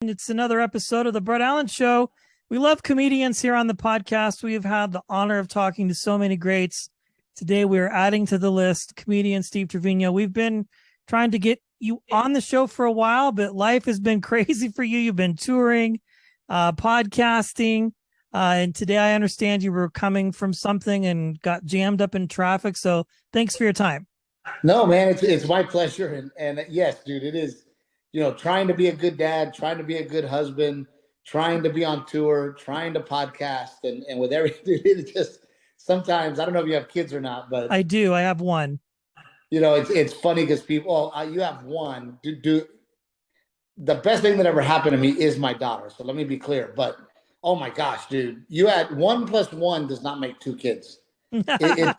It's another episode of the Brett Allen Show. We love comedians here on the podcast. We have had the honor of talking to so many greats. Today, we are adding to the list comedian Steve Treviño. We've been trying to get you on the show for a while, but life has been crazy for you. You've been touring, podcasting, and today I understand you were coming from something and got jammed up in traffic. So thanks for your time. No, man, it's my pleasure. And yes, dude, it is, trying to be a good dad, trying to be a good husband, trying to be on tour, trying to podcast, and with everything, it's just sometimes, I don't know if you have kids or not, but I do. I have one. it's funny because people, you have one. The best thing that ever happened to me is my daughter. So let me be clear. But oh my gosh, dude, you had 1 + 1 does not make 2 kids. Dude,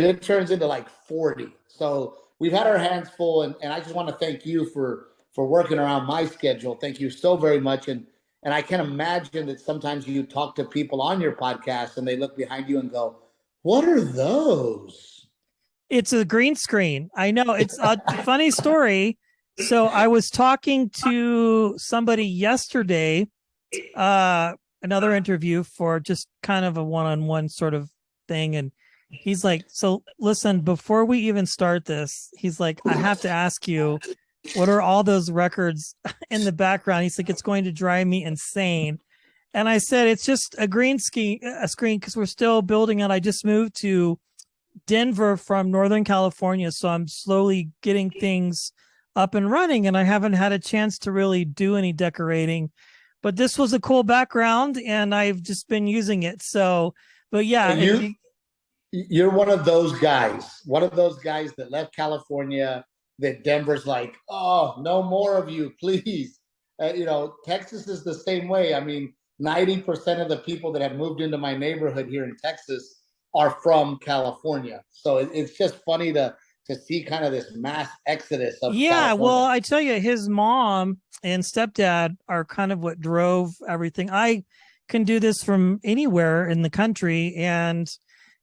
it turns into like 40. So we've had our hands full, and I just want to thank you for working around my schedule. Thank you so very much. And I can imagine that sometimes you talk to people on your podcast and they look behind you and go, "What are those?" It's a green screen. I know. It's a funny story. So I was talking to somebody yesterday, another interview for just kind of a one-on-one sort of thing, and he's like, so listen, before we even start this, he's like, I have to ask you, what are all those records in the background? He's like, it's going to drive me insane. And I said, it's just a screen because we're still building it. I just moved to Denver from Northern California, so I'm slowly getting things up and running, and I haven't had a chance to really do any decorating. But this was a cool background, and I've just been using it. So, but yeah. You're one of those guys that left California, that Denver's like, oh, no more of you, please. Texas is the same way. I mean, 90% of the people that have moved into my neighborhood here in Texas are from California. So it's just funny to see kind of this mass exodus of California. Well, I tell you, his mom and stepdad are kind of what drove everything. I can do this from anywhere in the country, and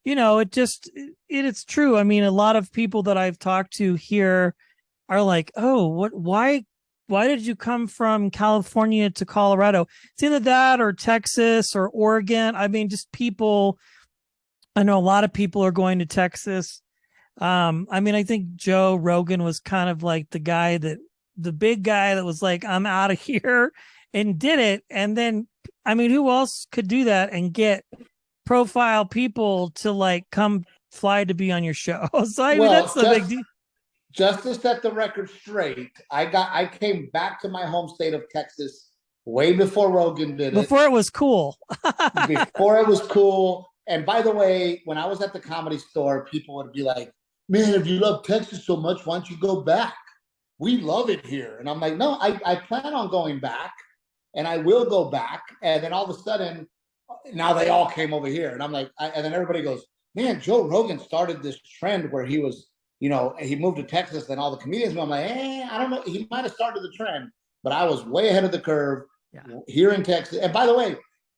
it's true. I mean, a lot of people that I've talked to here are like, oh, why did you come from California to Colorado? It's either that or Texas or Oregon. I mean, just people, I know a lot of people are going to Texas. I mean, I think Joe Rogan was kind of like the big guy that was like, I'm out of here, and did it. And then, I mean, who else could do that and get profile people to like come fly to be on your show? So I mean, that's the big deal. Just to set the record straight, I came back to my home state of Texas way before Rogan did it. Before it was cool. Before it was cool. And by the way, when I was at the Comedy Store, people would be like, man, if you love Texas so much, why don't you go back? We love it here. And I'm like, no, I plan on going back, and I will go back. And then all of a sudden, now they all came over here, and I'm like, and then everybody goes, man, Joe Rogan started this trend where he was, he moved to Texas, and all the comedians. I'm like, I don't know, he might have started the trend, but I was way ahead of the curve here in Texas. And by the way,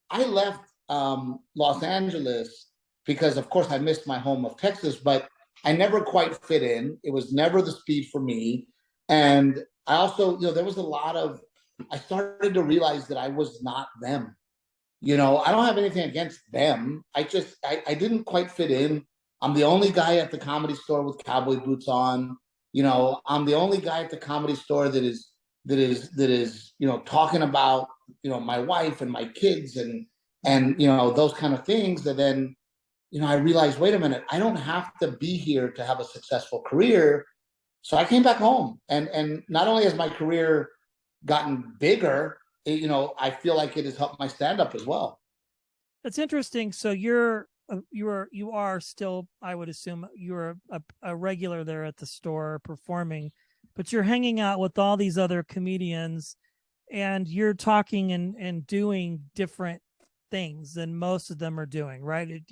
I left Los Angeles because, of course, I missed my home of Texas, but I never quite fit in. It was never the speed for me, and I also, there was a lot of, I started to realize that I was not them. I don't have anything against them. I didn't quite fit in. I'm the only guy at the Comedy Store with cowboy boots on. I'm the only guy at the Comedy Store that is talking about, my wife and my kids and those kind of things. And then, I realized, wait a minute, I don't have to be here to have a successful career. So I came back home, and not only has my career gotten bigger, I feel like it has helped my stand-up as well. That's interesting. So you are still, I would assume, you're a regular there at the store performing, but you're hanging out with all these other comedians, and you're talking and doing different things than most of them are doing, right?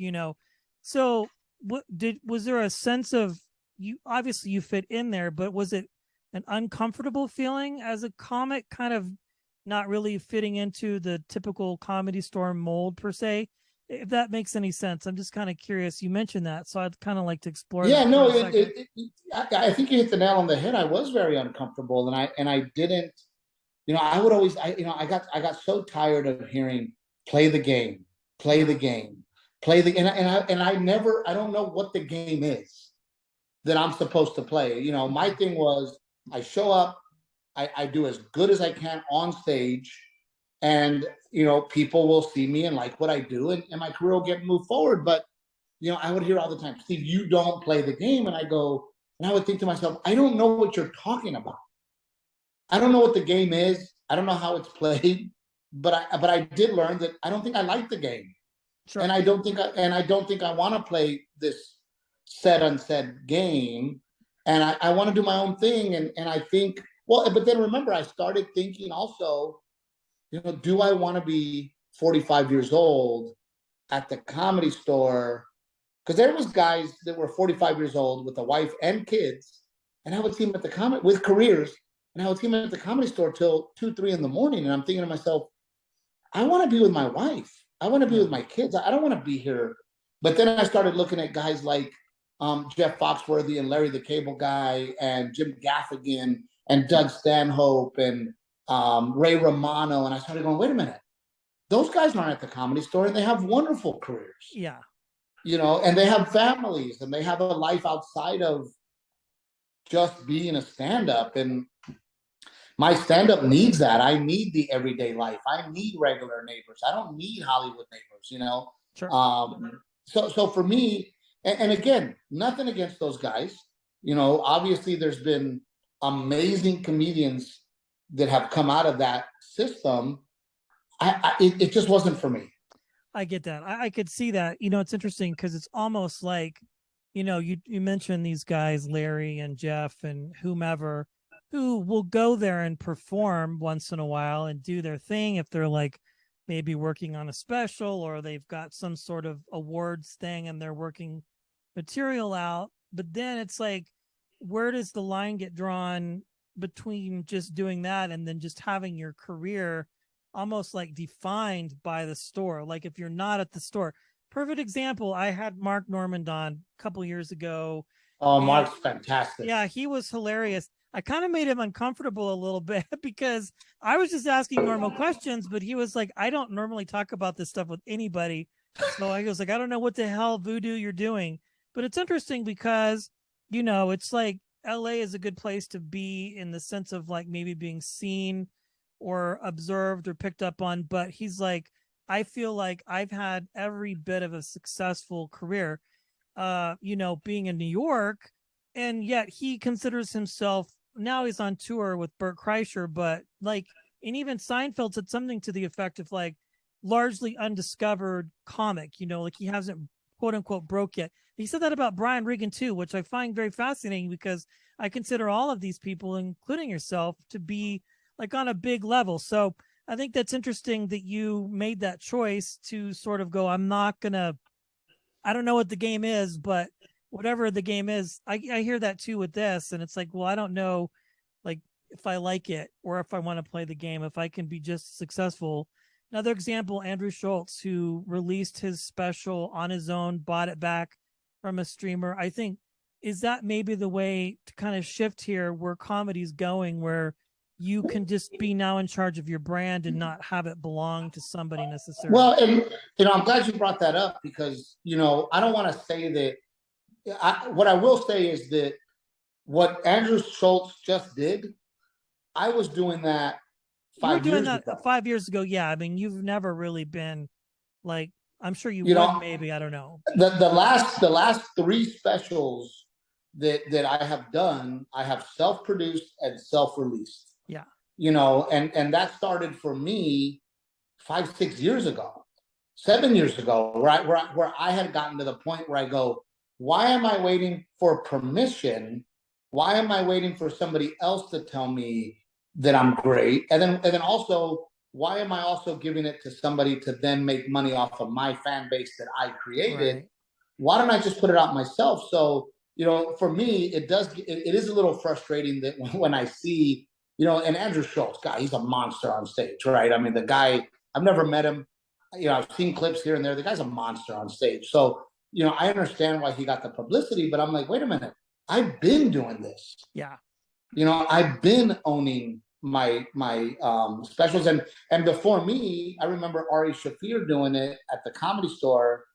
So was there a sense of, you obviously you fit in there, but was it an uncomfortable feeling as a comic, kind of not really fitting into the typical Comedy Store mold per se? If that makes any sense. I'm just kind of curious. You mentioned that, so I'd kind of like to explore. Yeah, no, I think you hit the nail on the head. I was very uncomfortable, and I didn't I would always, I got so tired of hearing play the game, play Yeah. the game, play the, I don't know what the game is that I'm supposed to play. My thing was I show up, I do as good as I can on stage, and people will see me and like what I do, and my career will get moved forward. But I would hear all the time, Steve, you don't play the game, and I would think to myself, I don't know what you're talking about. I don't know what the game is. I don't know how it's played, but I did learn that I don't think I like the game, Sure. and I don't think I want to play this said unsaid game, and I want to do my own thing, and I think, well, but then remember, I started thinking also, do I want to be 45 years old at the Comedy Store? Because there was guys that were 45 years old with a wife and kids, and I would see them at the comedy with careers, and I would see them at the Comedy Store till 2, 3 in the morning, and I'm thinking to myself, I want to be with my wife. I want to be with my kids. I don't want to be here. But then I started looking at guys like Jeff Foxworthy and Larry the Cable Guy and Jim Gaffigan and Doug Stanhope and Ray Romano, and I started going, wait a minute, those guys aren't at the Comedy Store, and they have wonderful careers. Yeah. And they have families, and they have a life outside of just being a stand-up. And my stand-up needs that. I need the everyday life. I need regular neighbors. I don't need Hollywood neighbors. Sure. So for me, and again, nothing against those guys. Obviously there's been amazing comedians that have come out of that system. It just wasn't for me. I get that. I could see that. It's interesting because it's almost like, you mentioned these guys, Larry and Jeff and whomever, who will go there and perform once in a while and do their thing if they're like maybe working on a special or they've got some sort of awards thing and they're working material out. But then it's like, where does the line get drawn between just doing that and then just having your career almost like defined by the store? Like if you're not at the store, perfect example, I had Mark Normand on a couple years ago. Oh, Mark's fantastic. Yeah, he was hilarious. I kind of made him uncomfortable a little bit because I was just asking normal questions, but he was like, I don't normally talk about this stuff with anybody. So I was like, I don't know what the hell voodoo you're doing. But it's interesting because, it's like LA is a good place to be in the sense of like maybe being seen or observed or picked up on. But he's like, I feel like I've had every bit of a successful career, being in New York. And yet he considers himself, now he's on tour with Bert Kreischer, but like, and even Seinfeld said something to the effect of like largely undiscovered comic, like he hasn't quote unquote broke yet. He said that about Brian Regan too, which I find very fascinating because I consider all of these people, including yourself, to be like on a big level. So I think that's interesting that you made that choice to sort of go, I don't know what the game is, but whatever the game is, I hear that too with this. And it's like, well, I don't know, like if I like it or if I want to play the game, if I can be just successful. Another example, Andrew Schultz, who released his special on his own, bought it back from a streamer. I think, is that maybe the way to kind of shift here where comedy's going, where you can just be now in charge of your brand and not have it belong to somebody necessarily? Well, and I'm glad you brought that up because I don't want to say that. What I will say is that what Andrew Schultz just did, I was doing that 5 years ago. 5 years ago, yeah. I mean, you've never really been like, I'm sure you would, maybe, I don't know. The last 3 specials that I have done, I have self-produced and self-released. Yeah. And that started for me 5, 6 years ago, 7 years ago, where I had gotten to the point where I go, why am I waiting for permission? Why am I waiting for somebody else to tell me that I'm great? And then also, why am I also giving it to somebody to then make money off of my fan base that I created? Right. Why don't I just put it out myself? So, for me, it is a little frustrating that when I see, and Andrew Schultz, God, he's a monster on stage, right? I mean, the guy, I've never met him. I've seen clips here and there. The guy's a monster on stage. So, I understand why he got the publicity, but I'm like, wait a minute. I've been doing this. Yeah. I've been owning specials. And before me, I remember Ari Shafir doing it at the Comedy Store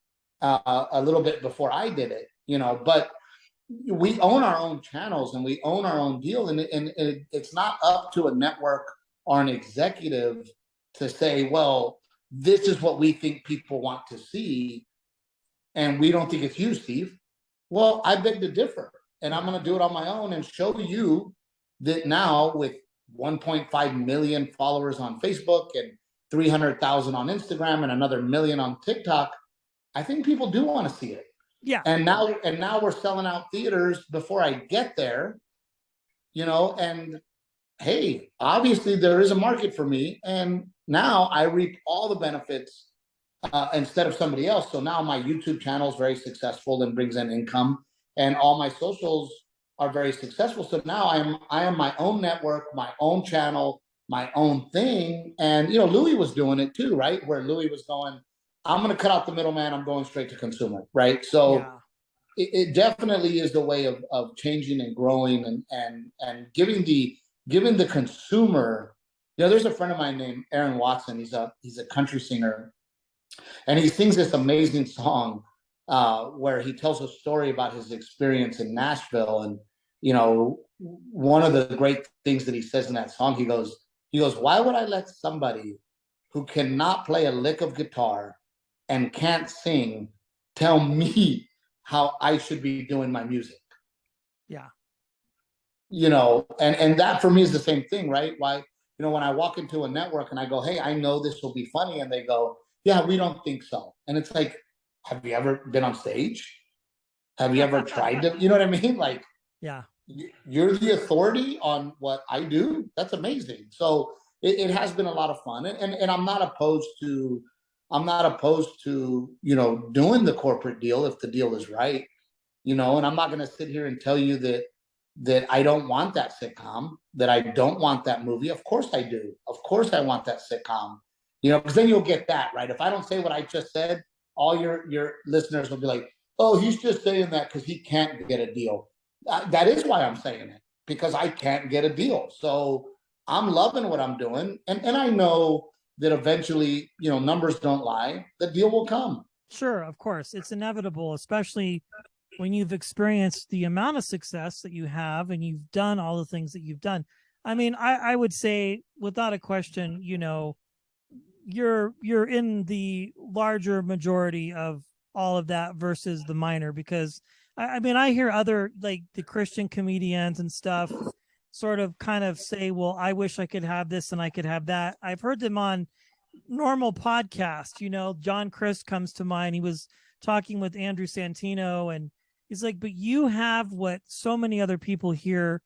a little bit before I did it, but we own our own channels and we own our own deal, and it's not up to a network or an executive to say, well, this is what we think people want to see, and we don't think it's you, Steve. Well, I beg to differ, and I'm going to do it on my own and show you that now with 1.5 million followers on Facebook and 300,000 on Instagram and another million on TikTok, I think people do want to see it. Yeah. And now we're selling out theaters before I get there, and hey, obviously there is a market for me, and now I reap all the benefits instead of somebody else. So now my YouTube channel is very successful and brings in income, and all my socials are very successful. So now I am my own network, my own channel, my own thing. And Louis was doing it too, right? Where Louis was going, I'm going to cut out the middleman. I'm going straight to consumer, right? So Yeah. it definitely is the way of changing and growing and giving the consumer. There's a friend of mine named Aaron Watson. He's a country singer, and he sings this amazing song where he tells a story about his experience in Nashville. And one of the great things that he says in that song, he goes, why would I let somebody who cannot play a lick of guitar and can't sing tell me how I should be doing my music? Yeah. And that for me is the same thing, right? Why, when I walk into a network and I go, hey, I know this will be funny, and they go, yeah, we don't think so. And it's like, have you ever been on stage? Have you ever tried to, you know what I mean? Like, yeah, you're the authority on what I do. That's amazing. So it has been a lot of fun, and I'm not opposed to doing the corporate deal if the deal is right, and I'm not going to sit here and tell you that I don't want that sitcom, that I don't want that movie. Of course I do. Of course I want that sitcom, because then you'll get that, right? If I don't say what I just said, all your listeners will be like, oh, he's just saying that because he can't get a deal. That is why I'm saying it, because I can't get a deal. So I'm loving what I'm doing. And I know that eventually, numbers don't lie. The deal will come. Sure. Of course. It's inevitable, especially when you've experienced the amount of success that you have and you've done all the things that you've done. I mean, I would say without a question, you're in the larger majority of all of that versus the minor, because I mean, I hear other, like the Christian comedians and stuff sort of kind of say, well, I wish I could have this and I could have that. I've heard them on normal podcasts, John Crist comes to mind. He was talking with Andrew Santino, and he's like, but you have what so many other people here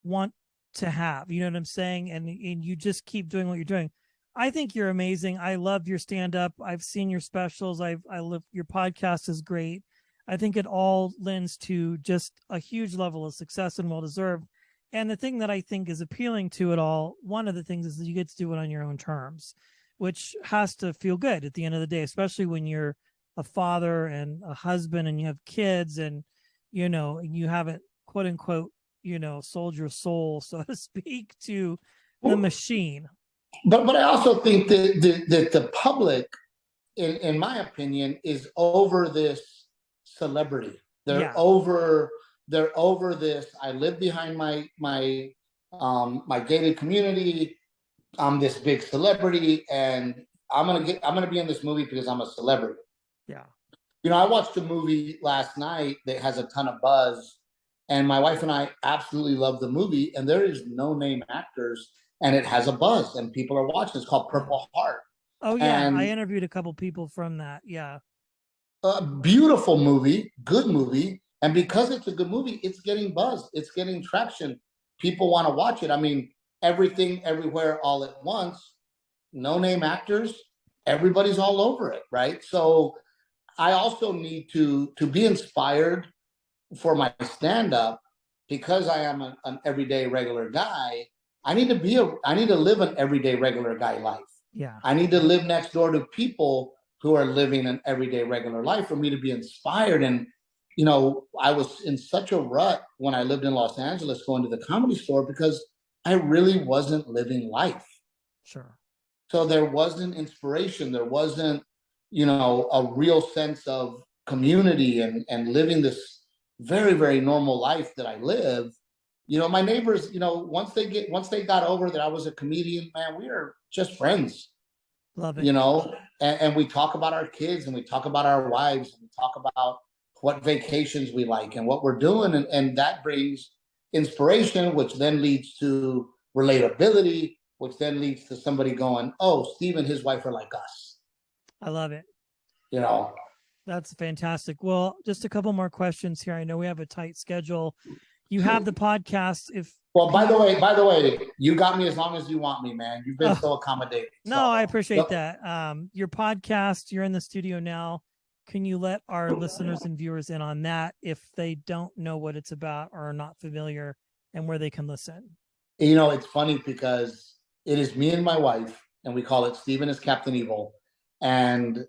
want to have, you know what I'm saying? And you just keep doing what you're doing. I think you're amazing. I love your stand-up. I've seen your specials. I love your podcast is great. I think it all lends to just a huge level of success and well-deserved. And the thing that I think is appealing to it all, one of the things is that you get to do it on your own terms, which has to feel good at the end of the day, especially when you're a father and a husband and you have kids and, and you haven't, quote unquote, sold your soul, so to speak, to the machine. But I also think that the public, in my opinion, is over this celebrity. They're over this. I live behind my gated community. I'm this big celebrity, and I'm gonna be in this movie because I'm a celebrity. Yeah. I watched a movie last night that has a ton of buzz, and my wife and I absolutely love the movie, and there is no name actors, and it has a buzz, and people are watching. It's called Purple Heart. Oh yeah, and I interviewed a couple people from that. Yeah. A beautiful movie, good movie, and because it's a good movie, it's getting buzz, it's getting traction. People want to watch it. I mean, Everything, Everywhere, All at Once, no name actors, everybody's all over it, right? So I also need to be inspired for my stand-up, because I am an everyday regular guy. I need to live an everyday regular guy life. Yeah. I need to live next door to people who are living an everyday regular life for me to be inspired. And I was in such a rut when I lived in Los Angeles going to the Comedy Store, because I really wasn't living life. Sure. So there wasn't inspiration. There wasn't, a real sense of community and living this very, very normal life that I live. My neighbors, once they got over that I was a comedian, man, we are just friends, Love it. and we talk about our kids and we talk about our wives and we talk about what vacations we like and what we're doing. And that brings inspiration, which then leads to relatability, which then leads to somebody going, oh, Steve and his wife are like us. I love it. You know, That's fantastic. Well, just a couple more questions here. I know we have a tight schedule. You have the podcast. Well, by the way, you got me as long as you want me, man. You've been so accommodating. No, I appreciate that. Your podcast, you're in the studio now. Can you let our listeners and viewers in on that if they don't know what it's about or are not familiar, and where they can listen? It's funny because it is me and my wife, and we call it Steven is Captain Evil. And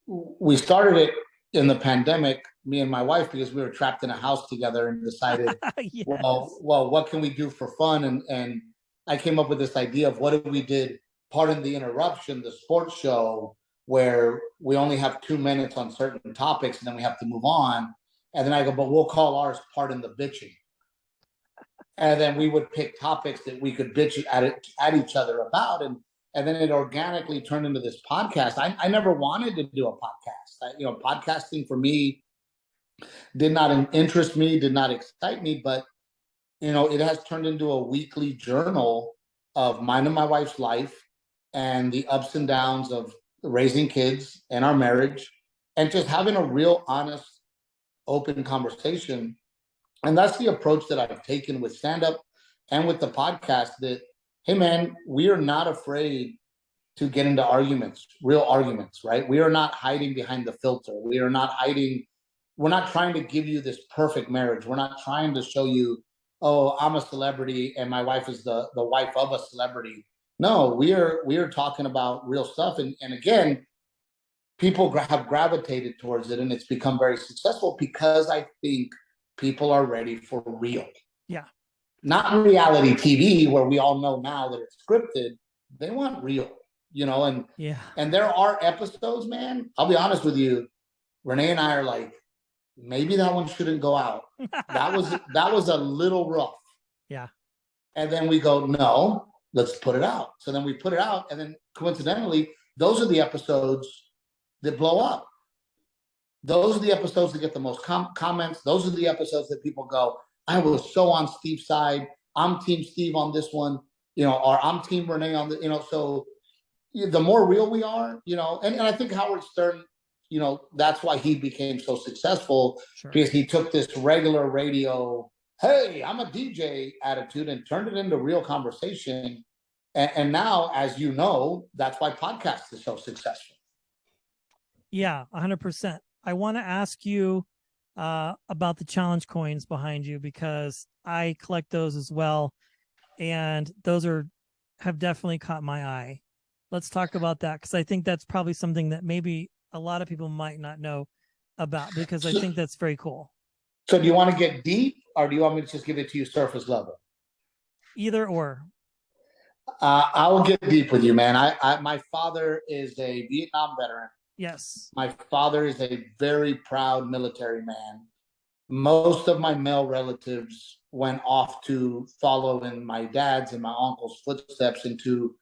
we started it in the pandemic, me and my wife, because we were trapped in a house together and decided, Yes. well, what can we do for fun? And I came up with this idea of what if we did Pardon the Interruption, the sports show, where we only have 2 minutes on certain topics and then we have to move on. And then I go, but we'll call ours Pardon the Bitching. And then we would pick topics that we could bitch at each other about. And then it organically turned into this podcast. I never wanted to do a podcast. Podcasting for me did not interest me, did not excite me, but it has turned into a weekly journal of mine and my wife's life and the ups and downs of raising kids and our marriage and just having a real honest, open conversation. And that's the approach that I've taken with stand-up and with the podcast, that, hey, man, we are not afraid to get into arguments, real arguments, right? We are not hiding behind the filter. We are not hiding. We're not trying to give you this perfect marriage. We're not trying to show you, oh, I'm a celebrity and my wife is the wife of a celebrity. No, we are talking about real stuff. And again, people have gravitated towards it and it's become very successful because I think people are ready for real. Yeah. Not reality TV where we all know now that it's scripted. They want real, and yeah. And there are episodes, man. I'll be honest with you. Renee and I are like, maybe that one shouldn't go out. That was a little rough. Yeah. And then we go, no, let's put it out. So then we put it out. And then coincidentally, those are the episodes that blow up. Those are the episodes that get the most comments. Those are the episodes that people go, I was so on Steve's side. I'm Team Steve on this one, or I'm Team Renee on the, so the more real we are, and I think Howard Stern, that's why he became so successful. Sure. Because he took this regular radio, hey, I'm a DJ attitude and turned it into real conversation. And now, as you know, that's why podcast is so successful. Yeah, 100%. I want to ask you about the challenge coins behind you, because I collect those as well. And those have definitely caught my eye. Let's talk about that, because I think that's probably something that maybe a lot of people might not know about, because I think that's very cool. So do you want to get deep, or do you want me to just give it to you surface level? Either or. I will get deep with you, man. My father is a Vietnam veteran. Yes. My father is a very proud military man. Most of my male relatives went off to follow in my dad's and my uncle's footsteps into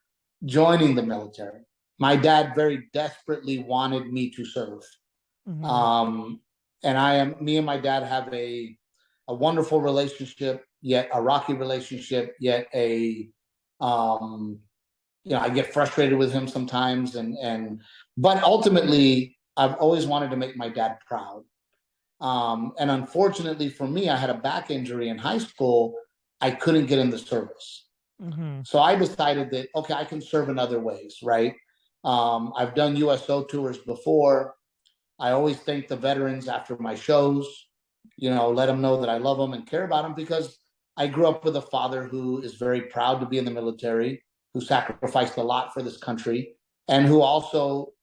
joining the military. My dad very desperately wanted me to serve. Mm-hmm. And me and my dad have a wonderful relationship, yet a rocky relationship, yet I get frustrated with him sometimes, but ultimately, I've always wanted to make my dad proud. And unfortunately for me, I had a back injury in high school. I couldn't get in the service. Mm-hmm. So I decided that, okay, I can serve in other ways, right? I've done USO tours before. I always thank the veterans after my shows, let them know that I love them and care about them, because I grew up with a father who is very proud to be in the military, who sacrificed a lot for this country, and who also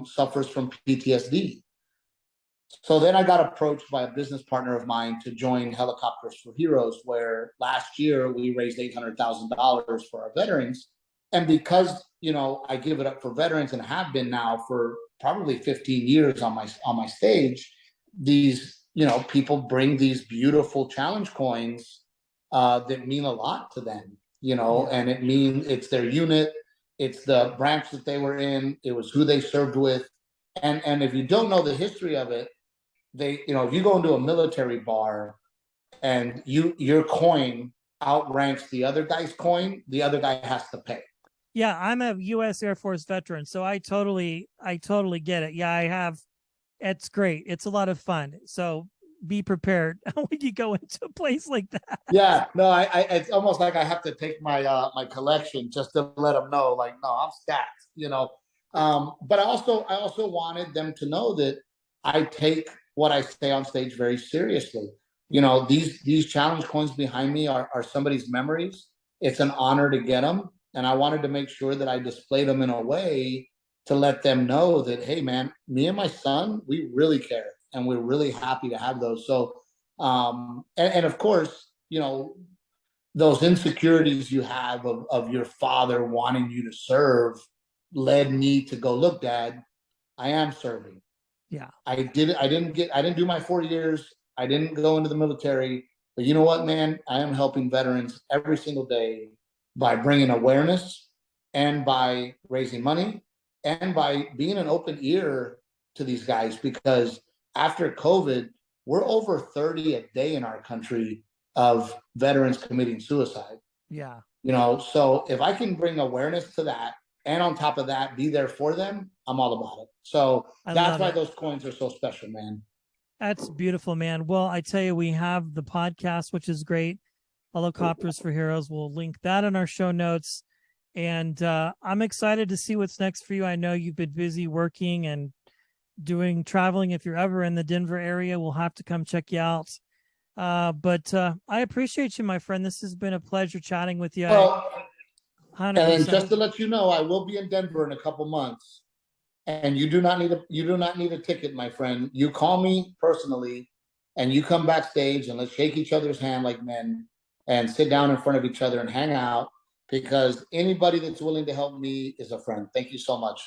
suffers from PTSD. So then I got approached by a business partner of mine to join Helicopters for Heroes, where last year we raised $800,000 for our veterans. And because, I give it up for veterans and have been now for probably 15 years on my stage, these, people bring these beautiful challenge coins that mean a lot to them, and it means it's their unit, it's the branch that they were in, it was who they served with. And if you don't know the history of it, if you go into a military bar and your coin outranks the other guy's coin, the other guy has to pay. Yeah, I'm a U.S. Air Force veteran, so I totally get it. Yeah, I have. It's great. It's a lot of fun. So be prepared when you go into a place like that. Yeah, no, it's almost like I have to take my collection just to let them know, like, no, I'm stacked. But I also wanted them to know that I take what I say on stage very seriously. These challenge coins behind me are somebody's memories. It's an honor to get them, and I wanted to make sure that I display them in a way to let them know that, hey, man, me and my son, we really care, and we're really happy to have those. So, and of course, those insecurities you have of your father wanting you to serve led me to go, look, Dad, I am serving. Yeah. I didn't do my 4 years. I didn't go into the military, but you know what, man? I am helping veterans every single day by bringing awareness and by raising money and by being an open ear to these guys, because after COVID, we're over 30 a day in our country of veterans committing suicide. Yeah. So if I can bring awareness to that, and on top of that, be there for them, I'm all about it. So that's why those coins are so special, man. That's beautiful, man. Well, I tell you, we have the podcast, which is great. Helicopters for Heroes. We'll link that in our show notes. And I'm excited to see what's next for you. I know you've been busy working and doing traveling. If you're ever in the Denver area, we'll have to come check you out. But I appreciate you, my friend. This has been a pleasure chatting with you. Well, 100%. and just to let you know, I will be in Denver in a couple months, and you do not need a ticket, my friend. You call me personally, and you come backstage, and let's shake each other's hand like men, and sit down in front of each other and hang out. Because anybody that's willing to help me is a friend. Thank you so much.